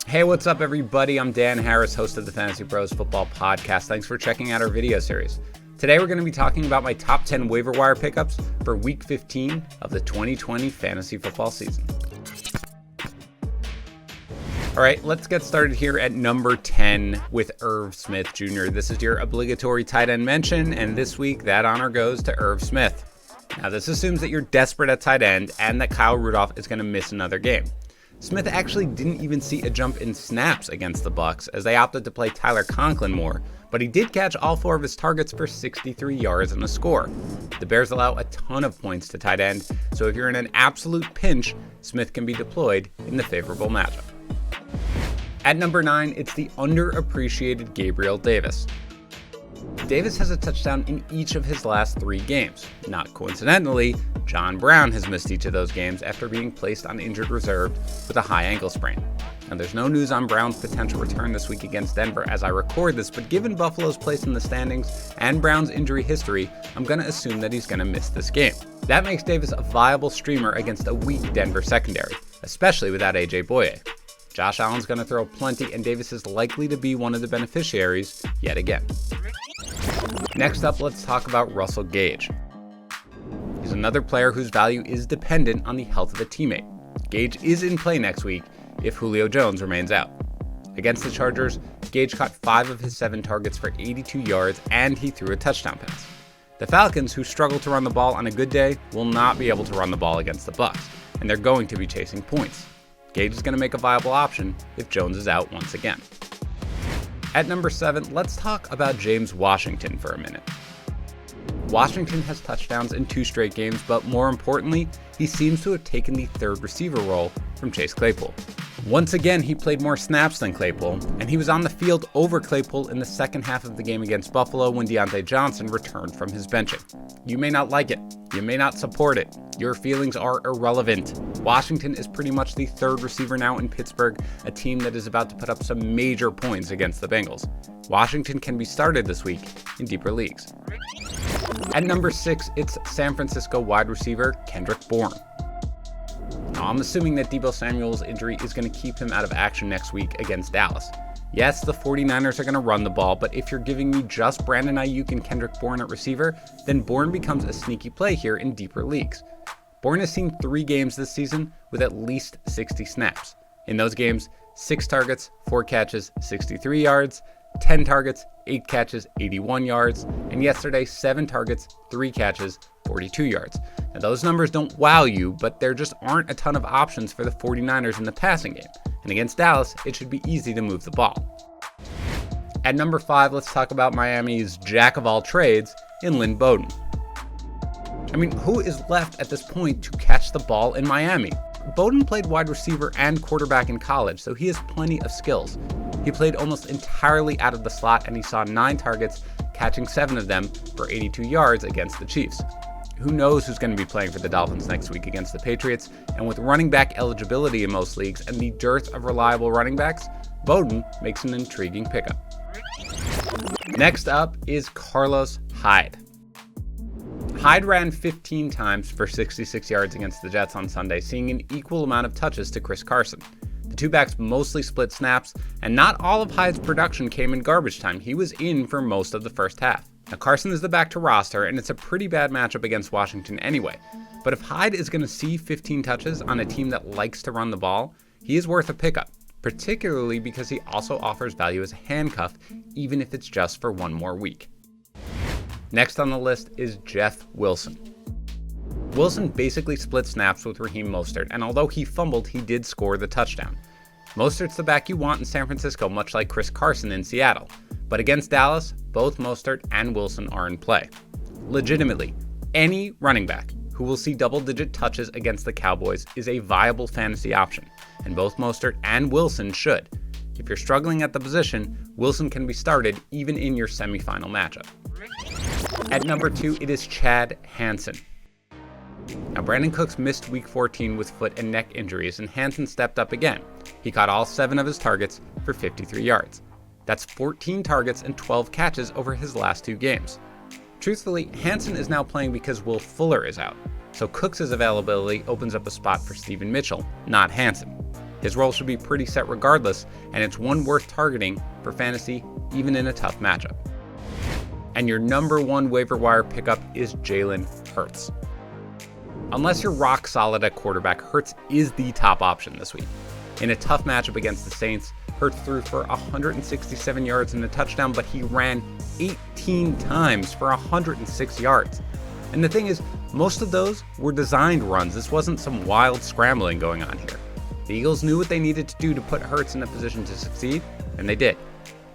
Hey, what's up, everybody? I'm Dan Harris, host of the FantasyPros Football Podcast. Thanks for checking out our video series. Today, we're going to be talking about my top 10 waiver wire pickups for Week 15 of the 2020 fantasy football season. All right, let's get started here at number 10 with Irv Smith Jr. This is your obligatory tight end mention, and this week, that honor goes to Irv Smith. Now, this assumes that you're desperate at tight end and that Kyle Rudolph is going to miss another game. Smith actually didn't even see a jump in snaps against the Bucs as they opted to play Tyler Conklin more, but he did catch all 4 of his targets for 63 yards and a score. The Bears allow a ton of points to tight end, so if you're in an absolute pinch, Smith can be deployed in the favorable matchup. At number 9, it's the underappreciated Gabriel Davis. Davis has a touchdown in each of his last 3 games. Not coincidentally, John Brown has missed each of those games after being placed on injured reserve with a high ankle sprain. Now, there's no news on Brown's potential return this week against Denver as I record this, but given Buffalo's place in the standings and Brown's injury history, I'm going to assume that he's going to miss this game. That makes Davis a viable streamer against a weak Denver secondary, especially without AJ Bouye. Josh Allen's going to throw plenty, and Davis is likely to be one of the beneficiaries yet again. Next up, let's talk about Russell Gage. He's another player whose value is dependent on the health of a teammate. Gage is in play next week if Julio Jones remains out. Against the Chargers, Gage caught 5 of his 7 targets for 82 yards and he threw a touchdown pass. The Falcons, who struggle to run the ball on a good day, will not be able to run the ball against the Bucs, and they're going to be chasing points. Gage is going to make a viable option if Jones is out once again. At number 7, let's talk about James Washington for a minute. Washington has touchdowns in 2 straight games, but more importantly, he seems to have taken the 3rd receiver role from Chase Claypool. Once again, he played more snaps than Claypool, and he was on the field over Claypool in the second half of the game against Buffalo when Deontay Johnson returned from his benching. You may not like it. You may not support it. Your feelings are irrelevant. Washington is pretty much the 3rd receiver now in Pittsburgh, a team that is about to put up some major points against the Bengals. Washington can be started this week in deeper leagues. At number 6, it's San Francisco wide receiver Kendrick Bourne. Now, I'm assuming that Deebo Samuel's injury is going to keep him out of action next week against Dallas. Yes, the 49ers are going to run the ball, but if you're giving me just Brandon Ayuk and Kendrick Bourne at receiver, then Bourne becomes a sneaky play here in deeper leagues. Bourne has seen 3 games this season with at least 60 snaps. In those games, 6 targets, 4 catches, 63 yards, 10 targets, 8 catches, 81 yards, and yesterday, 7 targets, 3 catches, 42 yards. Now, those numbers don't wow you, but there just aren't a ton of options for the 49ers in the passing game. And against Dallas, it should be easy to move the ball. At number 5, let's talk about Miami's jack of all trades in Lynn Bowden. I mean, who is left at this point to catch the ball in Miami? Bowden played wide receiver and quarterback in college, so he has plenty of skills. He played almost entirely out of the slot, and he saw 9 targets, catching 7 of them for 82 yards against the Chiefs. Who knows who's going to be playing for the Dolphins next week against the Patriots, and with running back eligibility in most leagues and the dearth of reliable running backs, Bowden makes an intriguing pickup. Next up is Carlos Hyde. Hyde ran 15 times for 66 yards against the Jets on Sunday, seeing an equal amount of touches to Chris Carson. The 2 backs mostly split snaps, and not all of Hyde's production came in garbage time. He was in for most of the first half. Now, Carson is the back to roster, and it's a pretty bad matchup against Washington anyway. But if Hyde is going to see 15 touches on a team that likes to run the ball, he is worth a pickup, particularly because he also offers value as a handcuff, even if it's just for 1 more week. Next on the list is Jeff Wilson. Wilson basically split snaps with Raheem Mostert, and although he fumbled, he did score the touchdown. Mostert's the back you want in San Francisco, much like Chris Carson in Seattle. But against Dallas, both Mostert and Wilson are in play. Legitimately, any running back who will see double-digit touches against the Cowboys is a viable fantasy option, and both Mostert and Wilson should. If you're struggling at the position, Wilson can be started even in your semifinal matchup. At number 2, it is Chad Hansen. Now, Brandon Cooks missed Week 14 with foot and neck injuries, and Hansen stepped up again. He caught all 7 of his targets for 53 yards. That's 14 targets and 12 catches over his last 2 games. Truthfully, Hansen is now playing because Will Fuller is out, so Cooks' availability opens up a spot for Steven Mitchell, not Hansen. His role should be pretty set regardless, and it's one worth targeting for fantasy even in a tough matchup. And your number one waiver wire pickup is Jalen Hurts. Unless you're rock solid at quarterback, Hurts is the top option this week. In a tough matchup against the Saints, Hurts threw for 167 yards and a touchdown, but he ran 18 times for 106 yards. And the thing is, most of those were designed runs. This wasn't some wild scrambling going on here. The Eagles knew what they needed to do to put Hurts in a position to succeed, and they did.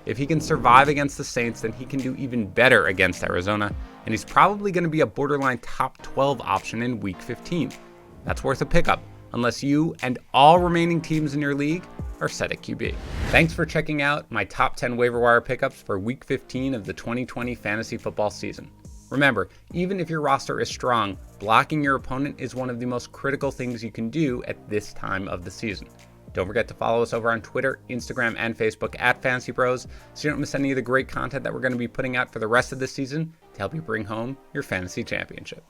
If he can survive against the Saints, then he can do even better against Arizona, and he's probably going to be a borderline top 12 option in Week 15. That's worth a pickup, unless you and all remaining teams in your league are set at QB. Thanks for checking out my top 10 waiver wire pickups for Week 15 of the 2020 fantasy football season. Remember, even if your roster is strong, blocking your opponent is one of the most critical things you can do at this time of the season. Don't forget to follow us over on Twitter, Instagram, and Facebook at FantasyPros so you don't miss any of the great content that we're going to be putting out for the rest of this season to help you bring home your fantasy championship.